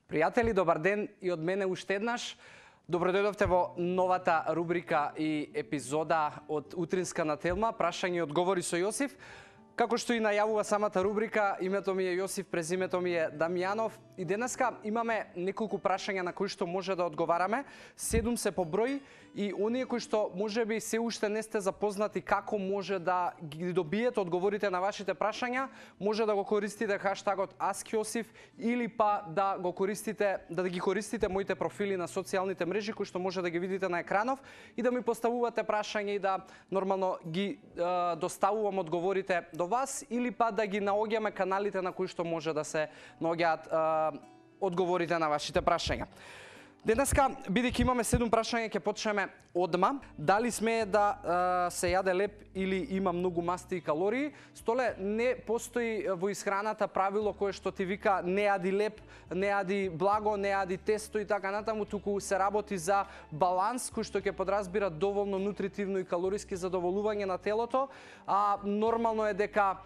Пријатели, добар ден и од мене уште еднаш. Добродојдовте во новата рубрика и епизода од Утринска на Телма, прашање и одговори со Јосиф. Како што и најавува самата рубрика, името ми е Јосиф, презимето ми е Дамјанов и денеска имаме неколку прашања на кои што може да одговараме. 7 се по број и оние кои што можеби се уште не сте запознати како може да ги добиете одговорите на вашите прашања, може да го користите хаштагот #AskJosif или па да го користите, да ги користите моите профили на социјалните мрежи кои што може да ги видите на екранов и да ми поставувате прашања и да нормално ги доставувам одговорите до вас или па да ги наоѓаме каналите на кои што може да се наоѓаат одговорите на вашите прашања. Денеска, бидејќи имаме 7 прашања, ќе почнеме одма. Дали смее да се јаде леп или има многу масти и калории? Столе, не постои во исхраната правило кое што ти вика не јади леп, не јади благо, не јади тесто и така натаму, туку се работи за баланс кој што ќе подразбира доволно нутритивно и калориски задоволување на телото, а нормално е дека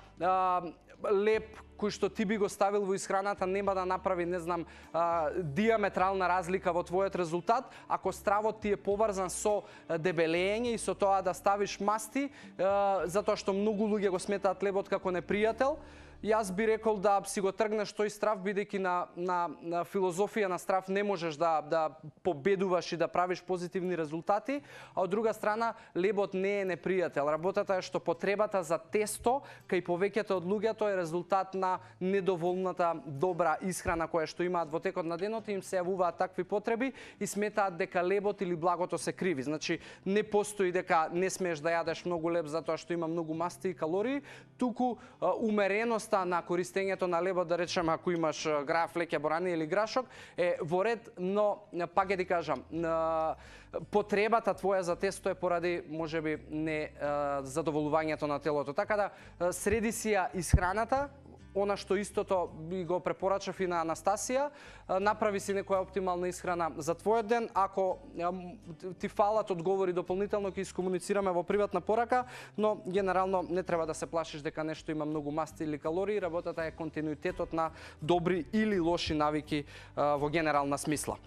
леп кој што ти би го ставил во исхраната нема да направи, не знам, диаметрална разлика во твојот резултат, ако стравот ти е поврзан со дебелење и со тоа да ставиш масти, затоа што многу луѓе го сметаат лебот како непријател. Јас би рекол да си го тргнеш тој страв, бидејќи на филозофија на страв не можеш да победуваш и да правиш позитивни резултати, а од друга страна лебот не е непријател. Работата е што потребата за тесто кај повеќето од луѓето е резултат на недоволната добра исхрана која што имаат во текот на денот и им се јавуваат такви потреби и сметаат дека лебот или благото се криви. Значи не постои дека не смееш да јадеш многу леб затоа што има многу масти и калории, туку умереност на користењето на лебот, да речеме, ако имаш граф, леќе, борани или грашок, е во ред, но пак ќе ти кажам, потребата твоја за тесто е поради можеби не задоволувањето на телото. Така да среди си ја исхраната, она што истото би го препорачав и на Анастасија, направи си некоја оптимална исхрана за твојот ден. Ако ти фалат одговори дополнително, ќе искомуницираме во приватна порака, но генерално не треба да се плашиш дека нешто има многу масти или калории. Работата е континуитетот на добри или лоши навики во генерална смисла.